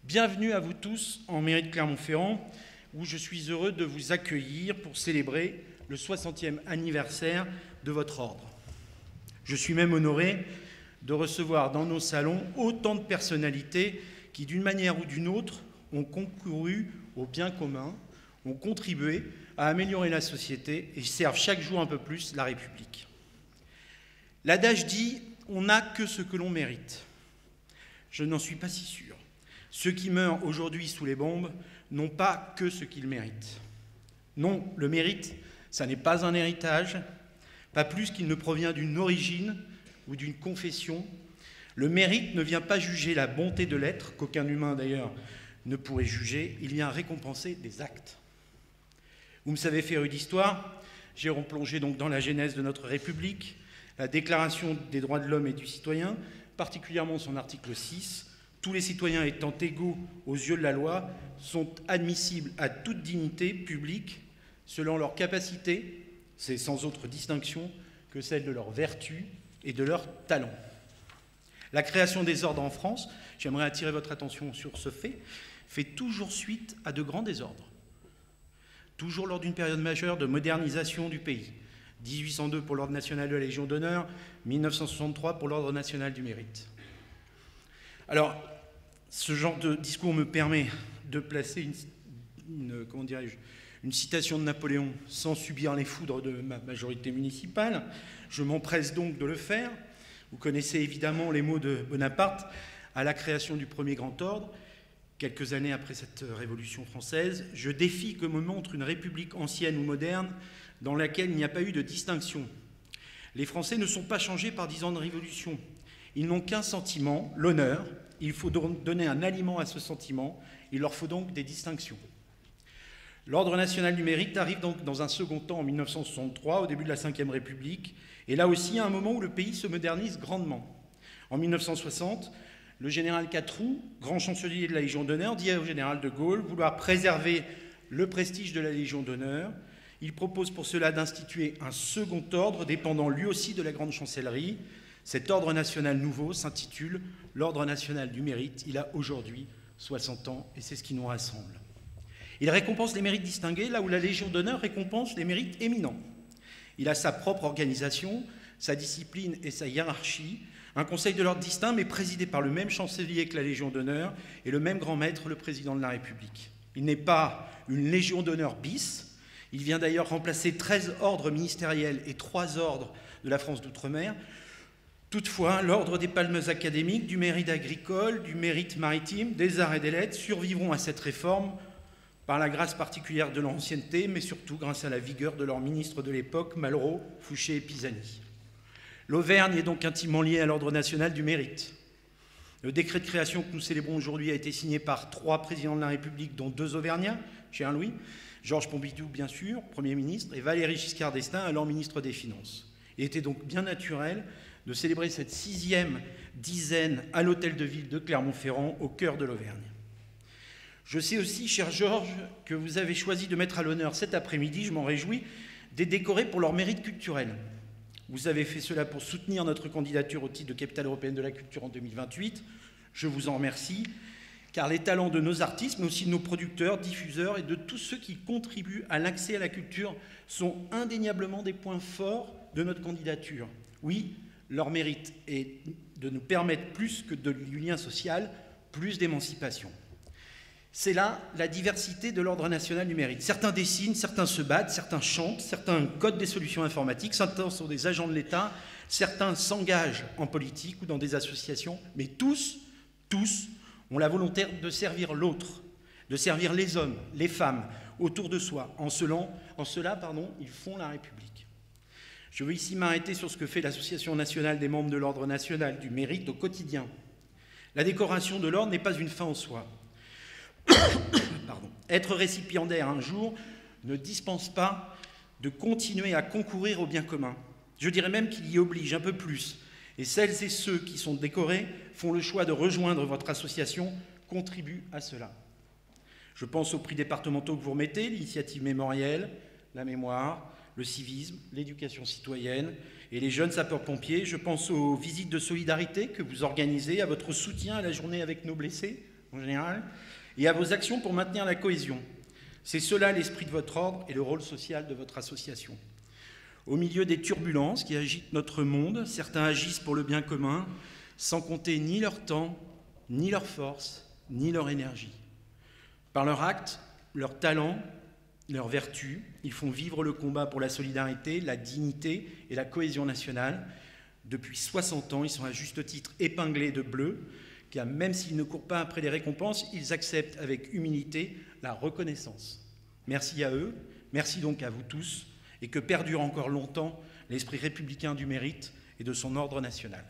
Bienvenue à vous tous en mairie de Clermont-Ferrand, où je suis heureux de vous accueillir pour célébrer le 60e anniversaire de votre ordre. Je suis même honoré de recevoir dans nos salons autant de personnalités qui, d'une manière ou d'une autre, ont concouru au bien commun, ont contribué à améliorer la société et servent chaque jour un peu plus la République. L'adage dit « on n'a que ce que l'on mérite ». Je n'en suis pas si sûr. Ceux qui meurent aujourd'hui sous les bombes n'ont pas que ce qu'ils méritent. Non, le mérite, ça n'est pas un héritage, pas plus qu'il ne provient d'une origine ou d'une confession. Le mérite ne vient pas juger la bonté de l'être, qu'aucun humain d'ailleurs ne pourrait juger, il vient récompenser des actes. Vous me savez féru d'histoire, j'ai replongé donc dans la genèse de notre République, la Déclaration des droits de l'homme et du citoyen, particulièrement son article 6, tous les citoyens étant égaux aux yeux de la loi sont admissibles à toute dignité publique selon leur capacité, c'est sans autre distinction que celle de leur vertu et de leur talent. La création des ordres en France, j'aimerais attirer votre attention sur ce fait toujours suite à de grands désordres. Toujours lors d'une période majeure de modernisation du pays. 1802 pour l'Ordre national de la Légion d'honneur, 1963 pour l'Ordre national du mérite. Alors, ce genre de discours me permet de placer une citation de Napoléon sans subir les foudres de ma majorité municipale. Je m'empresse donc de le faire. Vous connaissez évidemment les mots de Bonaparte à la création du premier grand ordre, quelques années après cette Révolution française. « Je défie que me montre une république ancienne ou moderne dans laquelle il n'y a pas eu de distinction. Les Français ne sont pas changés par 10 ans de révolution. Ils n'ont qu'un sentiment, l'honneur. Il faut donc donner un aliment à ce sentiment. Il leur faut donc des distinctions. » L'Ordre national du mérite arrive donc dans un second temps en 1963, au début de la Ve République, et là aussi à un moment où le pays se modernise grandement. En 1960, le général Catroux, grand chancelier de la Légion d'honneur, dit au général de Gaulle vouloir préserver le prestige de la Légion d'honneur. Il propose pour cela d'instituer un second ordre dépendant lui aussi de la grande chancellerie. Cet ordre national nouveau s'intitule l'Ordre national du mérite. Il a aujourd'hui 60 ans et c'est ce qui nous rassemble. Il récompense les mérites distingués là où la Légion d'honneur récompense les mérites éminents. Il a sa propre organisation, sa discipline et sa hiérarchie, un conseil de l'ordre distinct mais présidé par le même chancelier que la Légion d'honneur et le même grand maître, le président de la République. Il n'est pas une Légion d'honneur bis, il vient d'ailleurs remplacer 13 ordres ministériels et 3 ordres de la France d'outre-mer. Toutefois, l'ordre des palmes académiques, du mérite agricole, du mérite maritime, des arts et des lettres survivront à cette réforme par la grâce particulière de l'ancienneté, mais surtout grâce à la vigueur de leurs ministres de l'époque, Malraux, Fouché et Pisani. L'Auvergne est donc intimement liée à l'Ordre national du mérite. Le décret de création que nous célébrons aujourd'hui a été signé par 3 présidents de la République, dont 2 Auvergnats, cher Louis, Georges Pompidou, bien sûr, Premier ministre, et Valéry Giscard d'Estaing, alors ministre des Finances. Il était donc bien naturel de célébrer cette 6e dizaine à l'hôtel de ville de Clermont-Ferrand, au cœur de l'Auvergne. Je sais aussi, cher Georges, que vous avez choisi de mettre à l'honneur cet après-midi, je m'en réjouis, des décorés pour leur mérite culturel. Vous avez fait cela pour soutenir notre candidature au titre de capitale européenne de la culture en 2028. Je vous en remercie, car les talents de nos artistes, mais aussi de nos producteurs, diffuseurs et de tous ceux qui contribuent à l'accès à la culture sont indéniablement des points forts de notre candidature. Oui, leur mérite est de nous permettre plus que de du lien social, plus d'émancipation. C'est là la diversité de l'Ordre national du mérite. Certains dessinent, certains se battent, certains chantent, certains codent des solutions informatiques, certains sont des agents de l'État, certains s'engagent en politique ou dans des associations, mais tous ont la volonté de servir l'autre, de servir les hommes, les femmes, autour de soi. En cela, ils font la République. Je veux ici m'arrêter sur ce que fait l'Association nationale des membres de l'Ordre national du mérite au quotidien. La décoration de l'Ordre n'est pas une fin en soi. Être récipiendaire un jour ne dispense pas de continuer à concourir au bien commun. Je dirais même qu'il y oblige un peu plus. Et celles et ceux qui sont décorés font le choix de rejoindre votre association, contribuent à cela. Je pense aux prix départementaux que vous remettez, l'initiative mémorielle, la mémoire, le civisme, l'éducation citoyenne et les jeunes sapeurs-pompiers. Je pense aux visites de solidarité que vous organisez, à votre soutien à la journée avec nos blessés, en général, et à vos actions pour maintenir la cohésion. C'est cela l'esprit de votre ordre et le rôle social de votre association. Au milieu des turbulences qui agitent notre monde, certains agissent pour le bien commun, sans compter ni leur temps, ni leur force, ni leur énergie. Par leurs actes, leur talent, leur vertu, ils font vivre le combat pour la solidarité, la dignité et la cohésion nationale. Depuis 60 ans, ils sont à juste titre épinglés de bleu, car même s'ils ne courent pas après les récompenses, ils acceptent avec humilité la reconnaissance. Merci à eux, merci donc à vous tous, et que perdure encore longtemps l'esprit républicain du mérite et de son ordre national.